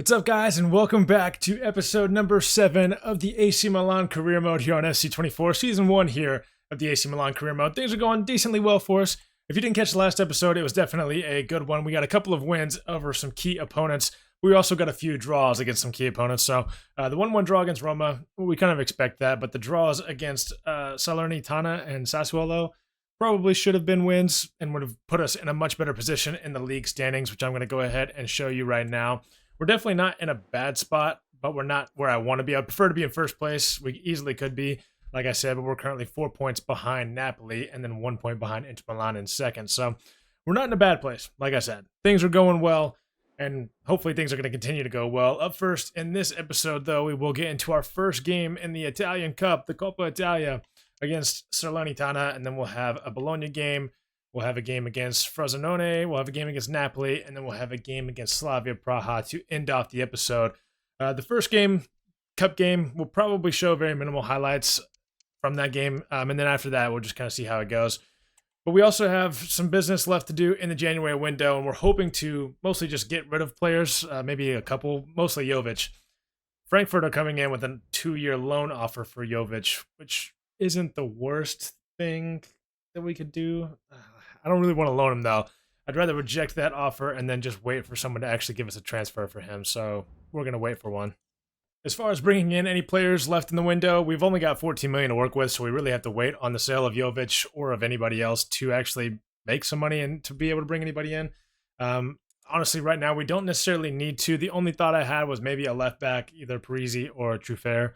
What's up, guys, and welcome back to episode number 7 of the AC Milan Career Mode here on SC24, Season 1 here of the AC Milan Career Mode. Things are going decently well for us. If you didn't catch the last episode, it was definitely a good one. We got a couple of wins over some key opponents. We also got a few draws against some key opponents. So the 1-1 draw against Roma, we kind of expect that, but the draws against Salernitana and Sassuolo probably should have been wins and would have put us in a much better position in the league standings, which I'm going to go ahead and show you right now. We're definitely not in a bad spot, but we're not where I want to be. I'd prefer to be in first place. We easily could be, like I said, but we're currently 4 points behind Napoli and then 1 point behind Inter Milan in second. So we're not in a bad place. Like I said, things are going well, and hopefully things are going to continue to go well. Up first in this episode, though, we will get into our first game in the Italian Cup, the Coppa Italia, against Salernitana, and then we'll have a Bologna game. We'll have a game against Frosinone, we'll have a game against Napoli, and then we'll have a game against Slavia Praha to end off the episode. The first game, Cup game, will probably show very minimal highlights from that game, and then after that, we'll just kind of see how it goes. But we also have some business left to do in the January window, and we're hoping to mostly just get rid of players, maybe a couple, mostly Jovic. Frankfurt are coming in with a 2-year loan offer for Jovic, which isn't the worst thing that we could do. I don't really want to loan him, though. I'd rather reject that offer and then just wait for someone to actually give us a transfer for him. So we're going to wait for one. As far as bringing in any players left in the window, we've only got 14 million to work with, so we really have to wait on the sale of Jovic or of anybody else to actually make some money and to be able to bring anybody in. Honestly, right now, we don't necessarily need to. The only thought I had was maybe a left back, either Parisi or Truffert.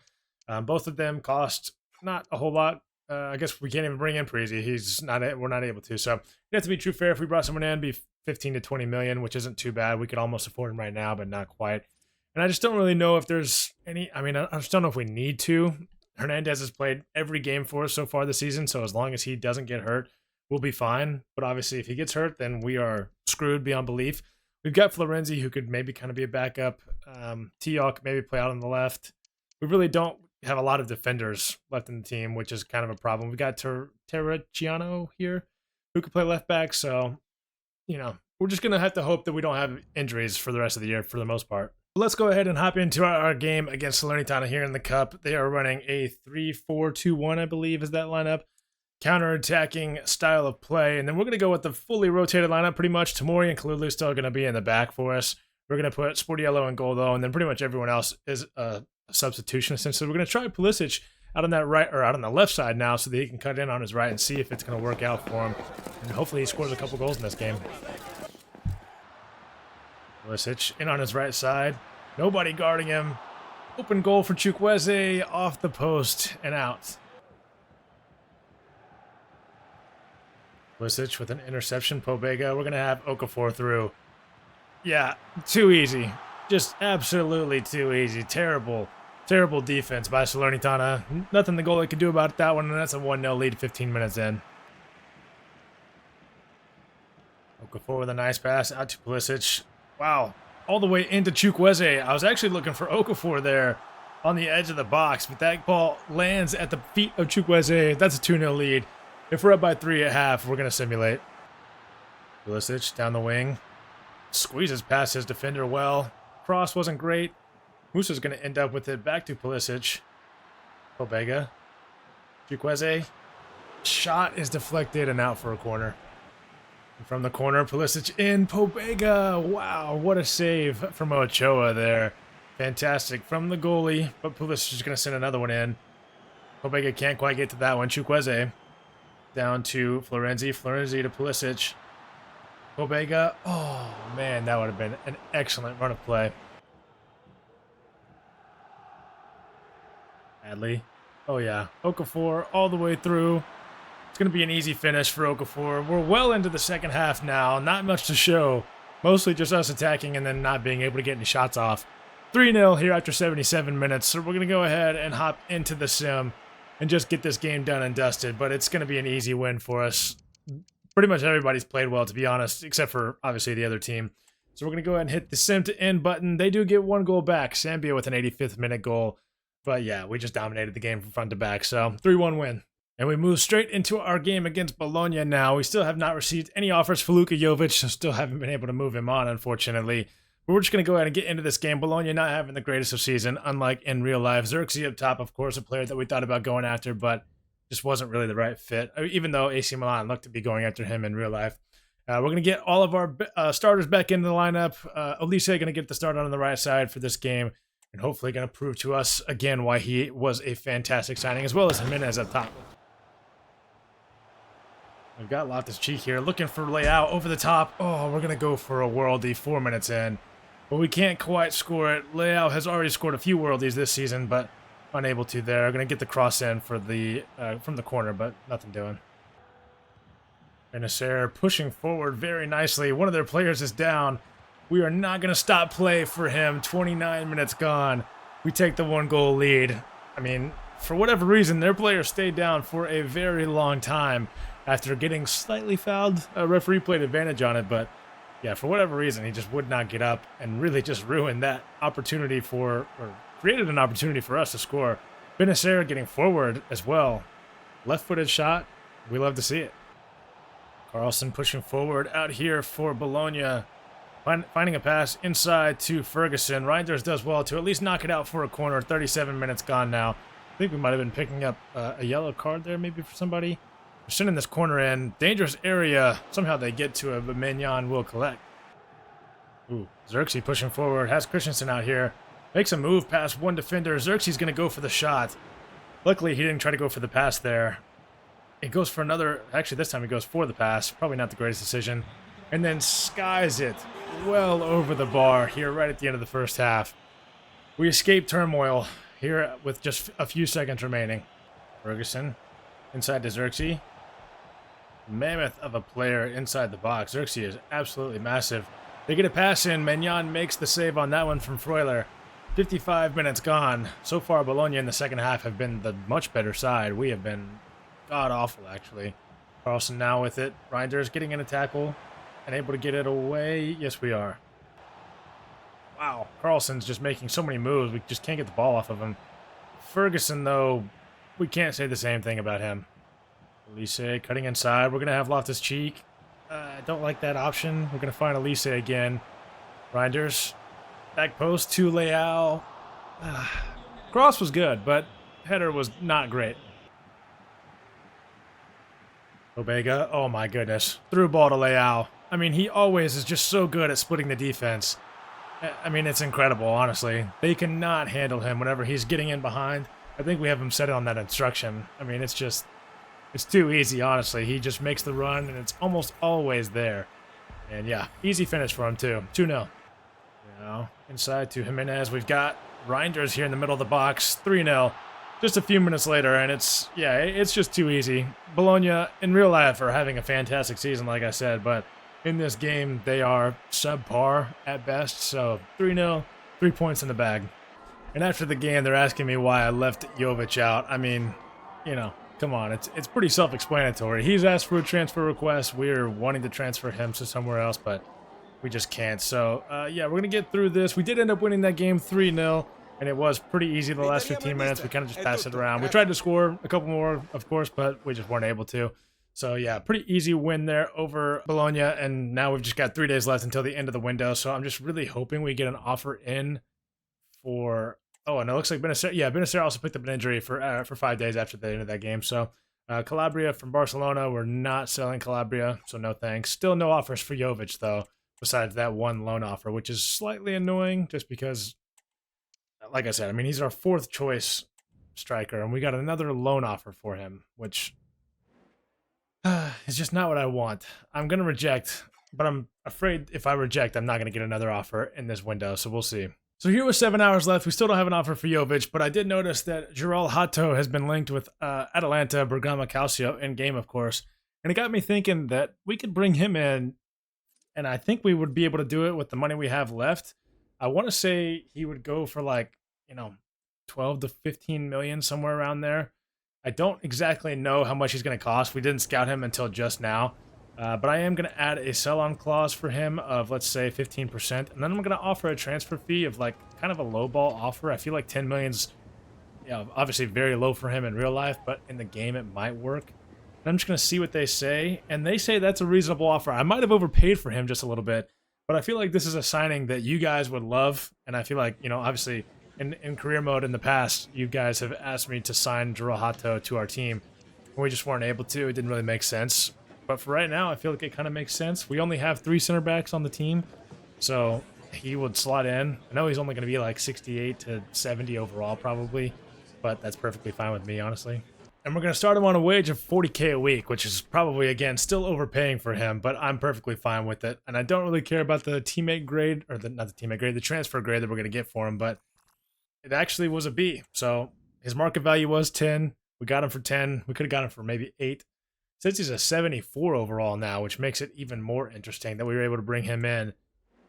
Both of them cost not a whole lot. I guess we can't even bring in Parisi. We're not able to. So it'd have to be Truffert. If we brought someone in, it'd be 15 to 20 million, which isn't too bad. We could almost afford him right now, but not quite. And I just don't really know if there's any. I mean, I just don't know if we need to. Hernandez has played every game for us so far this season, so as long as he doesn't get hurt, we'll be fine. But obviously, if he gets hurt, then we are screwed beyond belief. We've got Florenzi, who could maybe kind of be a backup. Tioc maybe play out on the left. We really don't have a lot of defenders left in the team, which is kind of a problem. We got Terracciano here, who could play left back. So, we're just going to have to hope that we don't have injuries for the rest of the year for the most part. Let's go ahead and hop into our game against Salernitana here in the Cup. They are running a 3-4-2-1, I believe, is that lineup. Counter-attacking style of play. And then we're going to go with the fully rotated lineup pretty much. Tamori and Kalulu still going to be in the back for us. We're going to put Sportiello in goal, though, and then pretty much everyone else is a substitution. Essentially, we're going to try Pulisic out on that right, or out on the left side now, so that he can cut in on his right and see if it's going to work out for him. And hopefully he scores a couple goals in this game. Pulisic in on his right side. Nobody guarding him. Open goal for Chukwueze, off the post and out. Pulisic with an interception. Pobega. We're going to have Okafor through. Yeah, too easy. Just absolutely too easy. Terrible defense by Salernitana. Nothing the goalie could do about that one, and that's a 1-0 lead 15 minutes in. Okafor with a nice pass out to Pulisic. Wow, all the way into Chukwueze. I was actually looking for Okafor there on the edge of the box, but that ball lands at the feet of Chukwueze. That's a 2-0 lead. If we're up by 3 at half, we're going to simulate. Pulisic down the wing. Squeezes past his defender well. Cross wasn't great. Musa's going to end up with it back to Pulisic. Pobega. Chukwueze. Shot is deflected and out for a corner. And from the corner, Pulisic in. Pobega. Wow, what a save from Ochoa there. Fantastic from the goalie, but Pulisic is going to send another one in. Pobega can't quite get to that one. Chukwueze down to Florenzi. Florenzi to Pulisic. Pobega. Oh, man, that would have been an excellent run of play. Adley. Oh, yeah. Okafor all the way through. It's going to be an easy finish for Okafor. We're well into the second half now. Not much to show. Mostly just us attacking and then not being able to get any shots off. 3-0 here after 77 minutes. So we're going to go ahead and hop into the sim and just get this game done and dusted. But it's going to be an easy win for us. Pretty much everybody's played well, to be honest, except for, obviously, the other team. So we're going to go ahead and hit the sim to end button. They do get 1 goal back. Zambia with an 85th minute goal. But yeah, we just dominated the game from front to back. So 3-1 win. And we move straight into our game against Bologna now. We still have not received any offers for Luka Jovic, so still haven't been able to move him on, unfortunately. But we're just going to go ahead and get into this game. Bologna not having the greatest of season, unlike in real life. Xerxes up top, of course, a player that we thought about going after, but just wasn't really the right fit, even though AC Milan looked to be going after him in real life. We're going to get all of our starters back into the lineup. Olise going to get the start on the right side for this game, and hopefully going to prove to us again why he was a fantastic signing, as well as Jimenez up top. We've got Loftus-Cheek here, looking for Leao over the top. Oh, we're going to go for a worldie 4 minutes in, but we can't quite score it. Leao has already scored a few worldies this season, but unable to there. Going to get the cross in for the from the corner, but nothing doing. Benacer pushing forward very nicely. One of their players is down. We are not going to stop play for him. 29 minutes gone. We take the 1-goal lead. I mean, for whatever reason, their player stayed down for a very long time after getting slightly fouled. A referee played advantage on it, but yeah, for whatever reason, he just would not get up and really just ruined that opportunity or created an opportunity for us to score. Benacer getting forward as well. Left-footed shot. We love to see it. Carlson pushing forward out here for Bologna. Finding a pass inside to Ferguson. Reinders does well to at least knock it out for a corner. 37 minutes gone now. I think we might have been picking up a yellow card there maybe for somebody. We're sending this corner in. Dangerous area. Somehow they get to it, but Mignon will collect. Ooh, Xerxes pushing forward. Has Christensen out here. Makes a move past one defender. Xerxes going to go for the shot. Luckily, he didn't try to go for the pass there. It goes for another. Actually, this time he goes for the pass. Probably not the greatest decision. And then skies it well over the bar here right at the end of the first half. We escape turmoil here with just a few seconds remaining. Ferguson inside to Xerxes. Mammoth of a player inside the box. Xerxes is absolutely massive. They get a pass in. Mignon makes the save on that one from Freuler. 55 minutes gone. So far, Bologna in the second half have been the much better side. We have been god-awful, actually. Carlson now with it. Reinders getting in a tackle and able to get it away. Yes, we are. Wow. Carlson's just making so many moves. We just can't get the ball off of him. Ferguson, though, we can't say the same thing about him. Olise cutting inside. We're going to have Loftus-Cheek. I don't like that option. We're going to find Olise again. Reinders. Back post to Leao. Cross was good, but header was not great. Obega. Oh, my goodness. Through ball to Leao. I mean, he always is just so good at splitting the defense. I mean, it's incredible, honestly. They cannot handle him whenever he's getting in behind. I think we have him set on that instruction. I mean, it's too easy, honestly. He just makes the run, and it's almost always there. And yeah, easy finish for him, too. 2-0. Now, inside to Jimenez. We've got Reinders here in the middle of the box. 3-0. Just a few minutes later, and it's just too easy. Bologna, in real life, are having a fantastic season, like I said, but in this game, they are subpar at best. So 3-0, 3 points in the bag. And after the game, they're asking me why I left Yic out. I mean, you know, come on. It's pretty self-explanatory. He's asked for a transfer request. We're wanting to transfer him to somewhere else, but we just can't. So, yeah, we're going to get through this. We did end up winning that game 3-0, and it was pretty easy the last 15 minutes. We kind of just passed it around. We tried to score a couple more, of course, but we just weren't able to. So, yeah, pretty easy win there over Bologna, and now we've just got 3 days left until the end of the window. So I'm just really hoping we get an offer in for... Oh, and it looks like Benacer also picked up an injury for 5 days after the end of that game. So Calabria from Barcelona, we're not selling Calabria, so no thanks. Still no offers for Jovic, though, besides that one loan offer, which is slightly annoying just because, like I said, I mean, he's our 4th choice striker, and we got another loan offer for him, which is just not what I want. I'm going to reject, but I'm afraid if I reject, I'm not going to get another offer in this window, so we'll see. So here with 7 hours left, we still don't have an offer for Jovic, but I did notice that Gerald Hato has been linked with Atalanta, Bergamo Calcio in game, of course. And it got me thinking that we could bring him in, and I think we would be able to do it with the money we have left. I want to say he would go for 12 to 15 million, somewhere around there. I don't exactly know how much he's going to cost. We didn't scout him until just now. But I am going to add a sell-on clause for him of, let's say, 15%. And then I'm going to offer a transfer fee of, kind of a low-ball offer. I feel like 10 million's, obviously very low for him in real life, but in the game it might work. And I'm just going to see what they say. And they say that's a reasonable offer. I might have overpaid for him just a little bit. But I feel like this is a signing that you guys would love, and I feel like, obviously in career mode in the past, you guys have asked me to sign Jiro Hato to our team, and we just weren't able to. It didn't really make sense. But for right now, I feel like it kind of makes sense. We only have 3 center backs on the team, so he would slot in. I know he's only going to be like 68 to 70 overall probably, but that's perfectly fine with me, honestly. And we're going to start him on a wage of 40K a week, which is probably, again, still overpaying for him, but I'm perfectly fine with it. And I don't really care about the teammate grade, or not the teammate grade, the transfer grade that we're going to get for him, but it actually was a B. So his market value was 10. We got him for 10. We could have got him for maybe 8. Since he's a 74 overall now, which makes it even more interesting that we were able to bring him in.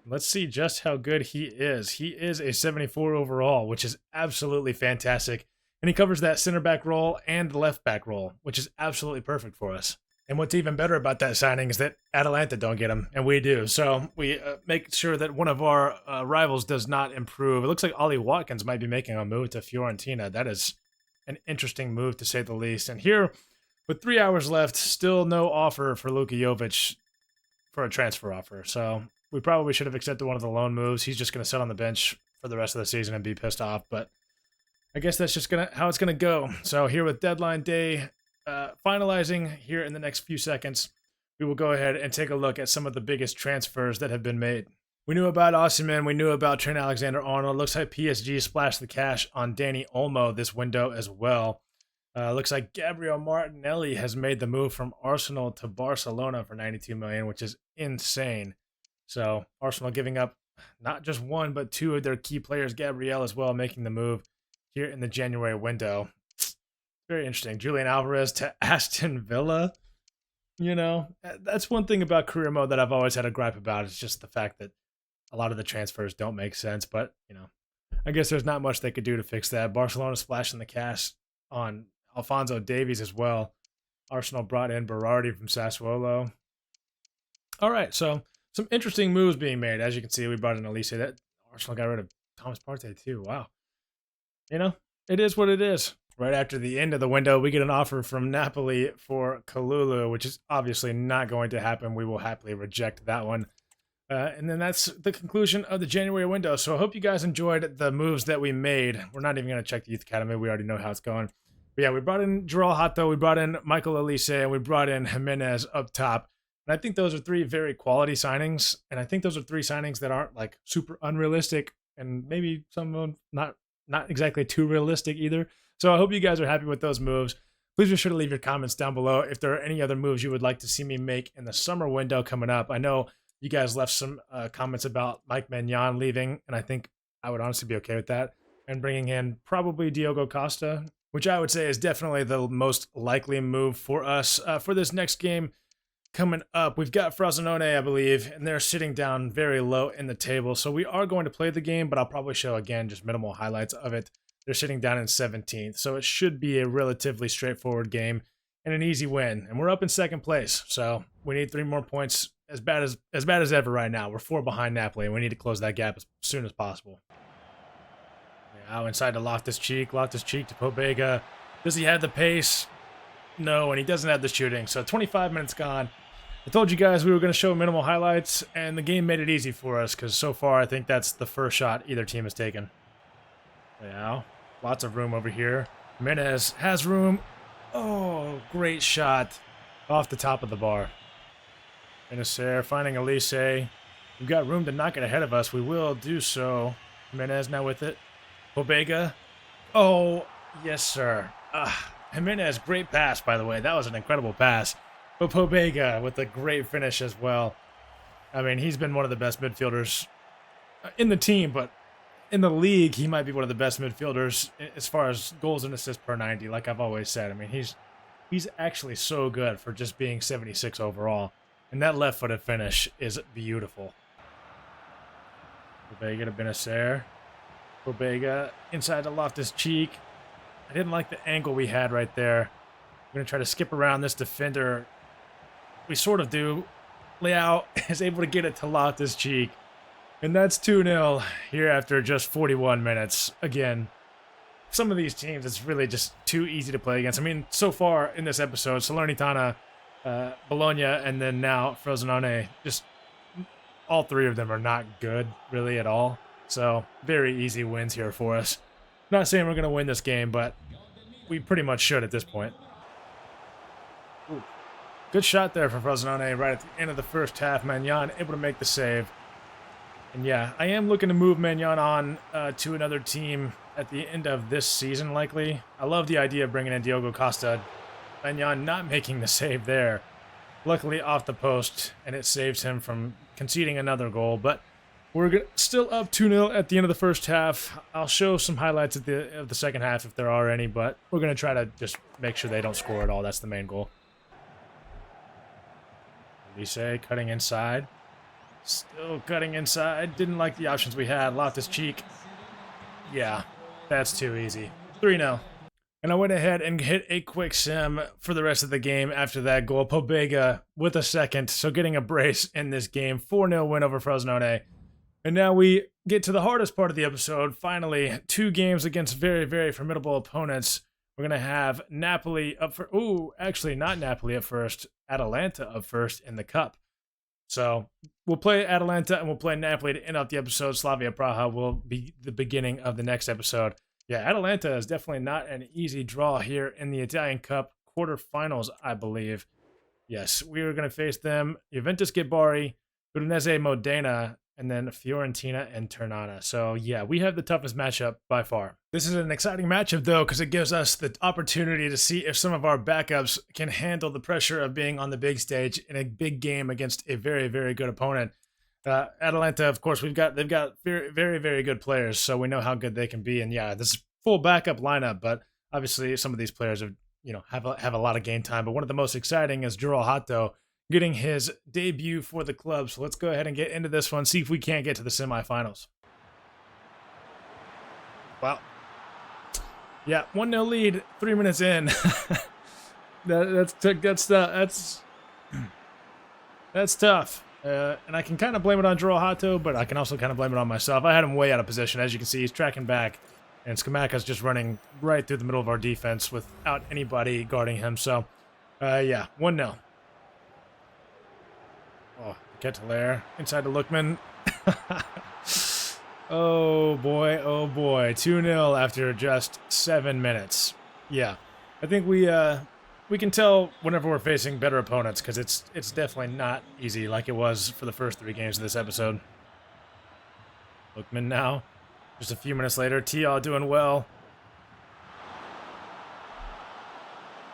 Let's see just how good he is. He is a 74 overall, which is absolutely fantastic. And he covers that center back role and left back role, which is absolutely perfect for us. And what's even better about that signing is that Atalanta don't get him, and we do. So we make sure that one of our rivals does not improve. It looks like Ollie Watkins might be making a move to Fiorentina. That is an interesting move, to say the least. And here, with 3 hours left, still no offer for Luka Jovic for a transfer offer. So we probably should have accepted one of the loan moves. He's just going to sit on the bench for the rest of the season and be pissed off. But I guess that's just how it's going to go. So here with deadline day finalizing here in the next few seconds, we will go ahead and take a look at some of the biggest transfers that have been made. We knew about Osimhen. We knew about Trent Alexander-Arnold. Looks like PSG splashed the cash on Danny Olmo this window as well. Looks like Gabriel Martinelli has made the move from Arsenal to Barcelona for 92 million, which is insane. So Arsenal giving up not just one, but 2 of their key players, Gabriel as well, making the move here in the January window. Very interesting. Julian Alvarez to Aston Villa. That's one thing about career mode that I've always had a gripe about. It's just the fact that a lot of the transfers don't make sense. But, I guess there's not much they could do to fix that. Barcelona splashing the cash on Alphonso Davies as well. Arsenal brought in Berardi from Sassuolo. All right, so some interesting moves being made. As you can see, we brought in Elise. That Arsenal got rid of Thomas Partey too. Wow. It is what it is. Right after the end of the window, we get an offer from Napoli for Kalulu, which is obviously not going to happen. We will happily reject that one. And then that's the conclusion of the January window. So I hope you guys enjoyed the moves that we made. We're not even going to check the Youth Academy. We already know how it's going. But yeah, we brought in Jiro Hato, we brought in Michael Elise, and we brought in Jimenez up top. And I think those are 3 very quality signings. And I think those are 3 signings that aren't like super unrealistic, and maybe some of them not exactly too realistic either. So I hope you guys are happy with those moves. Please be sure to leave your comments down below if there are any other moves you would like to see me make in the summer window coming up. I know you guys left some comments about Mike Maignan leaving, and I think I would honestly be okay with that. And bringing in probably Diogo Costa, which I would say is definitely the most likely move for us for this next game coming up. We've got Frosinone, I believe, and they're sitting down very low in the table. So we are going to play the game, but I'll probably show, again, just minimal highlights of it. They're sitting down in 17th, so it should be a relatively straightforward game and an easy win. And we're up in 2nd place, so we need 3 more points. As bad as ever right now. We're 4 behind Napoli, and we need to close that gap as soon as possible. Now inside to Loftus-Cheek to Pobega. Does he have the pace? No, and he doesn't have the shooting. So 25 minutes gone. I told you guys we were going to show minimal highlights, and the game made it easy for us because so far I think that's the first shot either team has taken. Now, lots of room over here. Jimenez has room. Oh, great shot off the top of the bar. Benacer finding Elise. We've got room to knock it ahead of us. We will do so. Jimenez now with it. Pobega. Oh, yes, sir. Jimenez, great pass, by the way. That was an incredible pass. But Pobega with a great finish as well. I mean, he's been one of the best midfielders in the team, but in the league, he might be one of the best midfielders as far as goals and assists per 90, like I've always said. I mean, he's actually so good for just being 76 overall. And that left-footed finish is beautiful. Pobega to Benacer. Pobega inside to Loftus-Cheek. I didn't like the angle we had right there. I'm going to try to skip around this defender. We sort of do. Leao is able to get it to Loftus-Cheek. And that's 2-0 here after just 41 minutes. Again, some of these teams, it's really just too easy to play against. I mean, so far in this episode, Salernitana, Bologna, and then now Frosinone, just all three of them are not good, really, at all. So, very easy wins here for us. Not saying we're going to win this game, but we pretty much should at this point. Ooh. Good shot there for Frosinone right at the end of the first half. Magnan able to make the save. And yeah, I am looking to move Magnan on to another team at the end of this season, likely. I love the idea of bringing in Diogo Costa. Magnan not making the save there. Luckily off the post, and it saves him from conceding another goal. But we're still up 2-0 at the end of the first half. I'll show some highlights of the second half if there are any, but we're going to try to just make sure they don't score at all. That's the main goal. Yic cutting inside. Still cutting inside. Didn't like the options we had. Loftus-Cheek. Yeah, that's too easy. 3-0. And I went ahead and hit a quick sim for the rest of the game after that goal. Pobega with a second, so getting a brace in this game. 4-0 win over Frosinone. And now we get to the hardest part of the episode. Finally, 2 games against very, very formidable opponents. We're going to have Napoli up for... Ooh, actually not Napoli up first. Atalanta up first in the Cup. So we'll play Atalanta and we'll play Napoli to end out the episode. Slavia Praha will be the beginning of the next episode. Yeah, Atalanta is definitely not an easy draw here in the Italian Cup quarterfinals, I believe. Yes, we are going to face them. Juventus Gibari, Udinese Modena, and then Fiorentina and Ternana. So yeah, we have the toughest matchup by far. This is an exciting matchup though, because it gives us the opportunity to see if some of our backups can handle the pressure of being on the big stage in a big game against a very, very good opponent. Atalanta, of course, they've got very, very, very good players, so we know how good they can be. And yeah, this is full backup lineup, but obviously some of these players have a lot of game time. But one of the most exciting is Juro Hato getting his debut for the club. So let's go ahead and get into this one, see if we can't get to the semifinals. Wow. Yeah, 1-0 lead, 3 minutes in. That's tough. And I can kind of blame it on Juro Hato, but I can also kind of blame it on myself. I had him way out of position. As you can see, he's tracking back, and Skamaka's just running right through the middle of our defense without anybody guarding him. So, yeah, 1-0. Oh, Ketelaere inside to Lookman. Oh boy, 2-0 after just 7 minutes. Yeah, I think we can tell whenever we're facing better opponents, because it's definitely not easy like it was for the first 3 games of this episode. Lookman now, just a few minutes later. Tia doing well.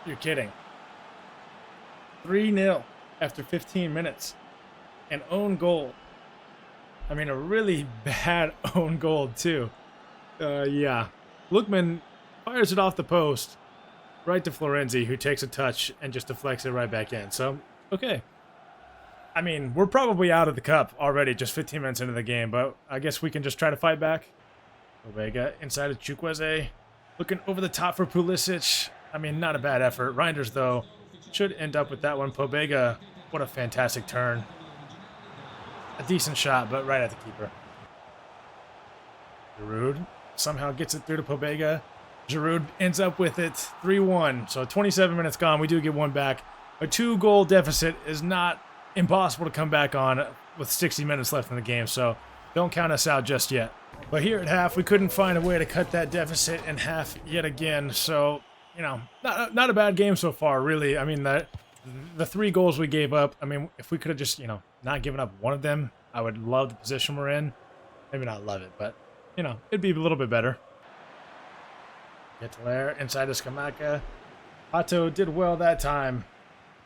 You're kidding. 3-0 after 15 minutes. An own goal. I mean, a really bad own goal, too. Yeah. Lookman fires it off the post right to Florenzi, who takes a touch and just deflects it right back in. So, okay. I mean, we're probably out of the cup already, just 15 minutes into the game, but I guess we can just try to fight back. Pobega inside of Chukwueze. Looking over the top for Pulisic. I mean, not a bad effort. Reinders, though, should end up with that one. Pobega, what a fantastic turn. A decent shot, but right at the keeper. Giroud somehow gets it through to Pobega. Giroud ends up with it. 3-1. So 27 minutes gone. We do get one back. A 2-goal deficit is not impossible to come back on with 60 minutes left in the game, so don't count us out just yet. But here at half, we couldn't find a way to cut that deficit in half yet again. So, not a bad game so far, really. I mean, the 3 goals we gave up, I mean, if we could have just, not given up one of them, I would love the position we're in. Maybe not love it, but, it'd be a little bit better. Ketelaere inside of Skamaka. Hato did well that time.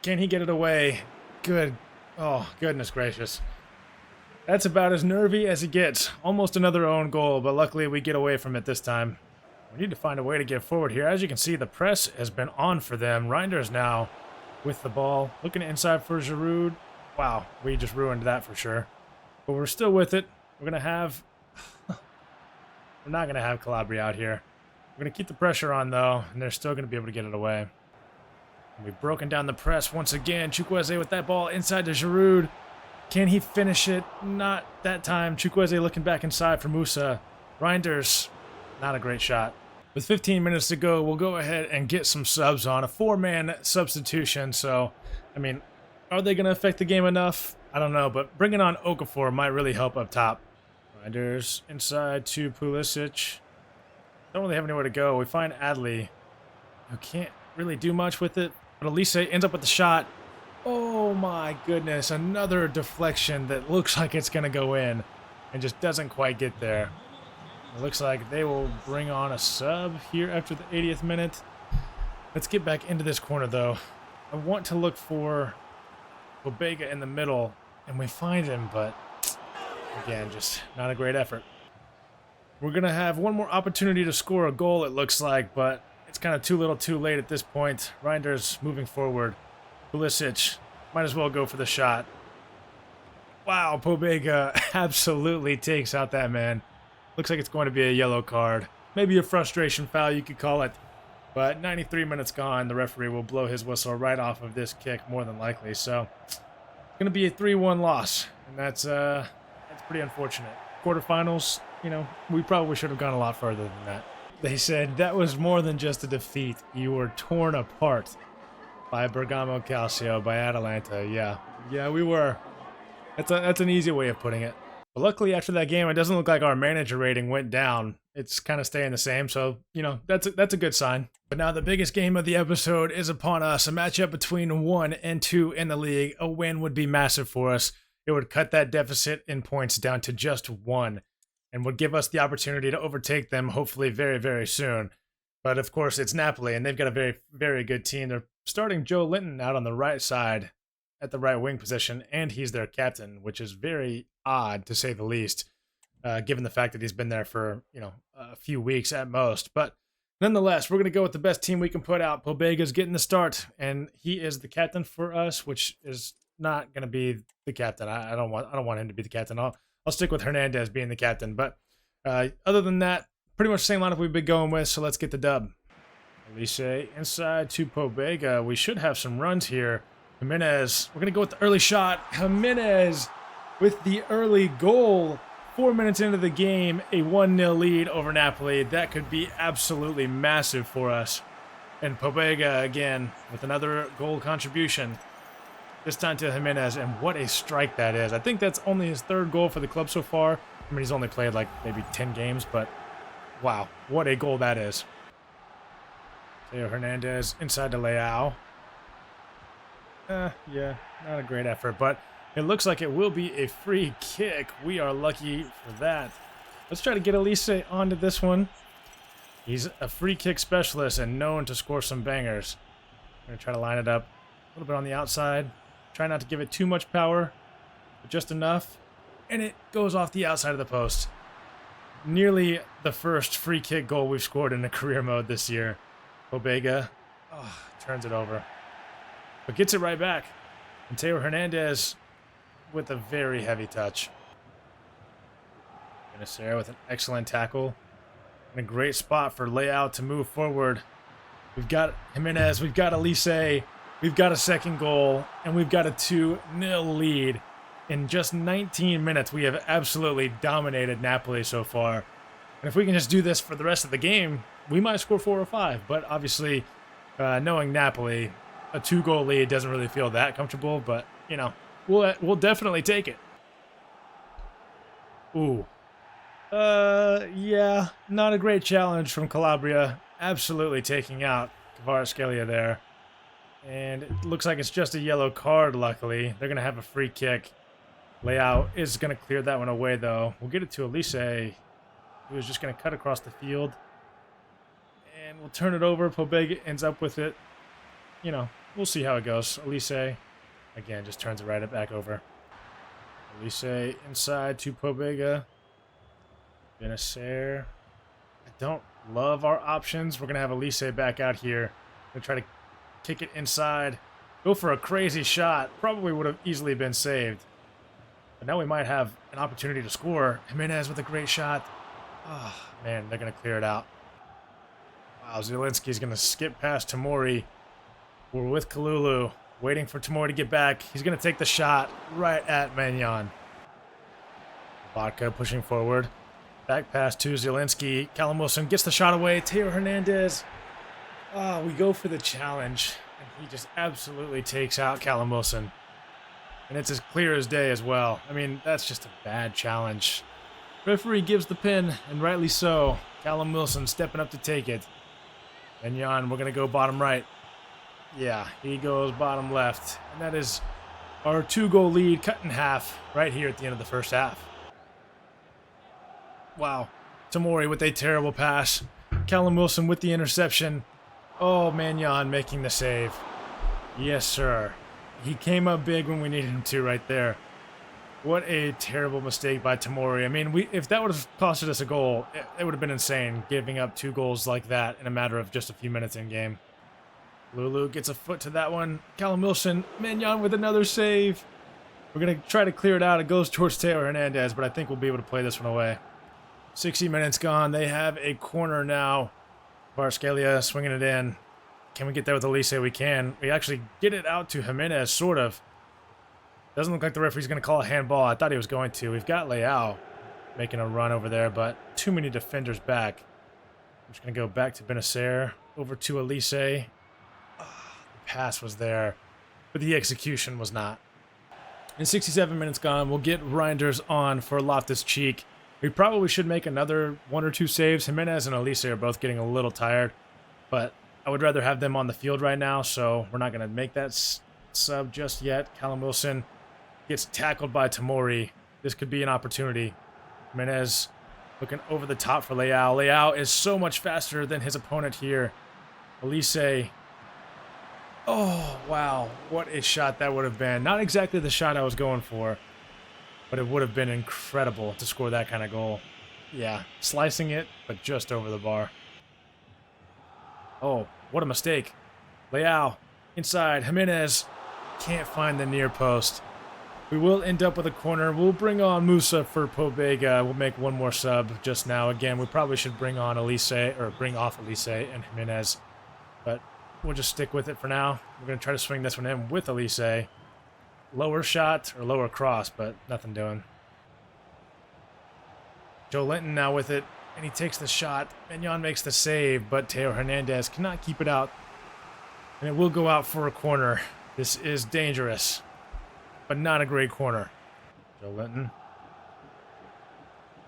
Can he get it away? Good. Oh, goodness gracious. That's about as nervy as it gets. Almost another own goal, but luckily we get away from it this time. We need to find a way to get forward here. As you can see, the press has been on for them. Reinders now with the ball. Looking inside for Giroud. Wow, we just ruined that for sure. But we're still with it. We're going to have... we're not going to have Calabria out here. We're going to keep the pressure on, though, and they're still going to be able to get it away. And we've broken down the press once again. Chukwueze with that ball inside to Giroud. Can he finish it? Not that time. Chukwueze looking back inside for Musa. Reinders, not a great shot. With 15 minutes to go, we'll go ahead and get some subs on. A 4-man substitution, so, I mean, are they going to affect the game enough? I don't know, but bringing on Okafor might really help up top. Riders inside to Pulisic. Don't really have anywhere to go. We find Adley, who can't really do much with it, but Elise ends up with the shot. Oh my goodness, another deflection that looks like it's going to go in and just doesn't quite get there. It looks like they will bring on a sub here after the 80th minute. Let's get back into this corner, though. I want to look for Pobega in the middle, and we find him, but again, just not a great effort. We're going to have one more opportunity to score a goal, it looks like, but it's kind of too little too late at this point. Reinders moving forward. Pulisic might as well go for the shot. Wow, Pobega absolutely takes out that man. Looks like it's going to be a yellow card. Maybe a frustration foul, you could call it. But 93 minutes gone, the referee will blow his whistle right off of this kick, more than likely. So, it's going to be a 3-1 loss, and that's pretty unfortunate. Quarterfinals, you know, we probably should have gone a lot further than that. They said that was more than just a defeat. You were torn apart by Bergamo Calcio, by Atalanta. Yeah, we were. That's an easy way of putting it. But luckily, after that game, it doesn't look like our manager rating went down. It's kind of staying the same, so, you know, that's a good sign. But now the biggest game of the episode is upon us. A matchup between 1 and 2 in the league. A win would be massive for us. It would cut that deficit in points down to just 1 and would give us the opportunity to overtake them, hopefully very, very soon. But, of course, it's Napoli, and they've got a very, very good team. They're starting Joe Linton out on the right side at the right wing position, and he's their captain, which is very odd, to say the least, given the fact that he's been there for, you know, a few weeks at most. But nonetheless, we're going to go with the best team we can put out. Pobega's getting the start, and he is the captain for us, which is not going to be the captain. I don't want him to be the captain. I'll stick with Hernandez being the captain. But other than that, pretty much the same lineup we've been going with, so let's get the dub. Elise inside to Pobega. We should have some runs here. Jimenez, we're going to go with the early shot. Jimenez with the early goal. 4 minutes into the game, a 1-0 lead over Napoli. That could be absolutely massive for us. And Pobega again with another goal contribution. This time to Jimenez, and what a strike that is. I think that's only his 3rd goal for the club so far. I mean, he's only played like maybe 10 games, but wow, what a goal that is. Theo Hernandez inside to Leao. Yeah, not a great effort, but it looks like it will be a free kick. We are lucky for that. Let's try to get Elise onto this one. He's a free kick specialist and known to score some bangers. I'm going to try to line it up a little bit on the outside. Try not to give it too much power, but just enough. And it goes off the outside of the post. Nearly the first free kick goal we've scored in a career mode this year. Pobega turns it over, but gets it right back. And Theo Hernandez with a very heavy touch. Benacer with an excellent tackle. And a great spot for Leao to move forward. We've got Jimenez, we've got Elise, we've got a second goal, and we've got a 2-0 lead. In just 19 minutes, we have absolutely dominated Napoli so far. And if we can just do this for the rest of the game, we might score 4 or 5. But obviously, knowing Napoli, a 2-goal lead doesn't really feel that comfortable. But, you know, we'll definitely take it. Ooh. Yeah, not a great challenge from Calabria. Absolutely taking out Kvaratskhelia there. And it looks like it's just a yellow card, luckily. They're going to have a free kick. Leao is going to clear that one away, though. We'll get it to Elise, who is just going to cut across the field. And we'll turn it over. Pobega ends up with it. You know, we'll see how it goes. Elise, again, just turns it right back over. Elise inside to Pobega. Benacer. I don't love our options. We're going to have Elise back out here. Going to try to kick it inside. Go for a crazy shot. Probably would have easily been saved. But now we might have an opportunity to score. Jimenez with a great shot. Oh, man, they're going to clear it out. Wow, Zielinski's going to skip past Tomori. We're with Kalulu, waiting for Tomori to get back. He's going to take the shot right at Magnan. Vodka pushing forward. Back pass to Zielinski. Callum Wilson gets the shot away. Theo Hernandez. We go for the challenge. And he just absolutely takes out Callum Wilson. And it's as clear as day as well. I mean, that's just a bad challenge. Referee gives the pin, and rightly so. Callum Wilson stepping up to take it. And Jan, we're going to go bottom right. Yeah, he goes bottom left. And that is our 2-goal lead cut in half right here at the end of the first half. Wow. Tomori with a terrible pass. Callum Wilson with the interception. Oh, Manyan making the save. Yes, sir. He came up big when we needed him to right there. What a terrible mistake by Tomori. I mean, if that would have costed us a goal, it would have been insane, giving up 2 goals like that in a matter of just a few minutes in game. Lulu gets a foot to that one. Callum Wilson, Manyan with another save. We're going to try to clear it out. It goes towards Teo Hernandez, but I think we'll be able to play this one away. 60 minutes gone. They have a corner now. Varscalia swinging it in. Can we get there with Elise? We can. We actually get it out to Jimenez, sort of. Doesn't look like the referee's going to call a handball. I thought he was going to. We've got Leao making a run over there, but too many defenders back. I'm just going to go back to Benacer, over to Elise. The pass was there, but the execution was not. In 67 minutes gone, we'll get Reinders on for Loftus-Cheek. We probably should make another 1 or 2 saves. Jimenez and Elise are both getting a little tired, but I would rather have them on the field right now, so we're not going to make that sub just yet. Callum Wilson gets tackled by Tomori. This could be an opportunity. Jimenez looking over the top for Leao. Leao is so much faster than his opponent here. Elise. Oh, wow. What a shot that would have been. Not exactly the shot I was going for, but it would have been incredible to score that kind of goal. Yeah, slicing it, but just over the bar. Oh, what a mistake. Leao, inside. Jimenez can't find the near post. We will end up with a corner. We'll bring on Musa for Pobega. We'll make one more sub just now. Again, we probably should bring on Elise, or bring off Elise and Jimenez, but we'll just stick with it for now. We're going to try to swing this one in with Elise. Lower shot or lower cross, but nothing doing. Joe Linton now with it, and he takes the shot. Manyan makes the save, but Teo Hernandez cannot keep it out, and it will go out for a corner. This is dangerous, but not a great corner. Joe Linton.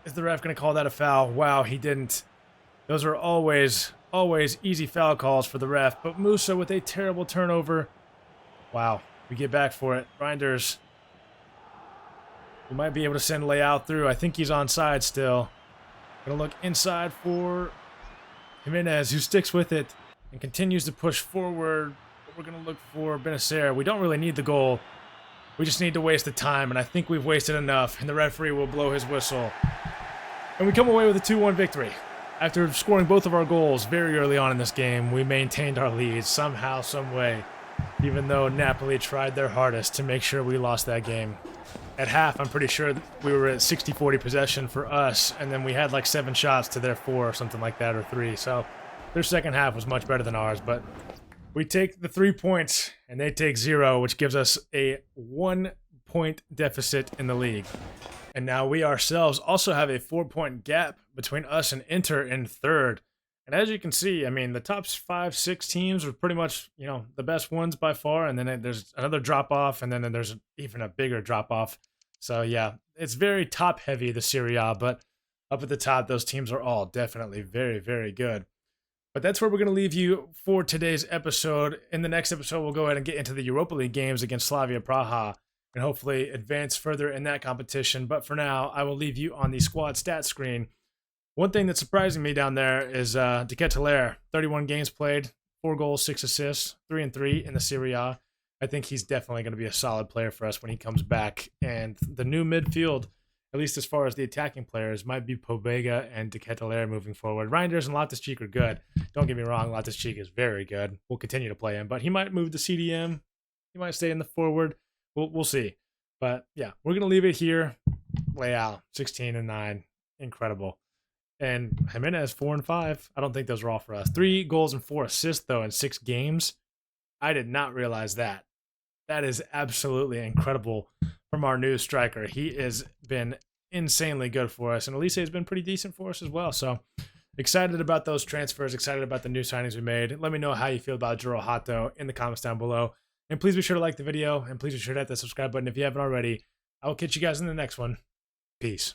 Is the ref going to call that a foul? Wow, he didn't. Those are always easy foul calls for the ref, but Musa with a terrible turnover. Wow, we get back for it. Reinders. We might be able to send Leao through. I think he's onside still. Gonna look inside for Jimenez, who sticks with it and continues to push forward. We're gonna look for Benacer. We don't really need the goal. We just need to waste the time, and I think we've wasted enough, and the referee will blow his whistle. And we come away with a 2-1 victory. After scoring both of our goals very early on in this game, we maintained our lead somehow, some way, even though Napoli tried their hardest to make sure we lost that game. At half, I'm pretty sure we were at 60-40 possession for us, and then we had like 7 shots to their 4 or something like that, or 3. So their second half was much better than ours, but we take the 3 points, and they take 0, which gives us a 1-point deficit in the league. And now we ourselves also have a 4-point gap between us and Inter in third. And as you can see, I mean, the top 5, 6 teams are pretty much, the best ones by far. And then there's another drop-off, and then there's even a bigger drop-off. So, yeah, it's very top-heavy, the Serie A. But up at the top, those teams are all definitely very, very good. But that's where we're going to leave you for today's episode. In the next episode, we'll go ahead and get into the Europa League games against Slavia Praha and hopefully advance further in that competition. But for now, I will leave you on the squad stats screen. One thing that's surprising me down there is De Ketelaere, 31 games played, 4 goals, 6 assists, 3-3 in the Serie A. I think he's definitely going to be a solid player for us when he comes back. And the new midfield, at least as far as the attacking players, might be Pobega and De Ketelaere moving forward. Reinders and Loftus-Cheek are good. Don't get me wrong, Loftus-Cheek is very good. We'll continue to play him, but he might move to CDM. He might stay in the forward. We'll see. But yeah, we're going to leave it here. Leao, 16-9. Incredible. And Jimenez, 4-5. I don't think those are all for us. 3 goals and 4 assists, though, in 6 games. I did not realize that. That is absolutely incredible from our new striker. He has been insanely good for us, and Elise has been pretty decent for us as well. So excited about those transfers, excited about the new signings we made. Let me know how you feel about Juro Hato in the comments down below. And please be sure to like the video, and please be sure to hit that subscribe button if you haven't already. I will catch you guys in the next one. Peace.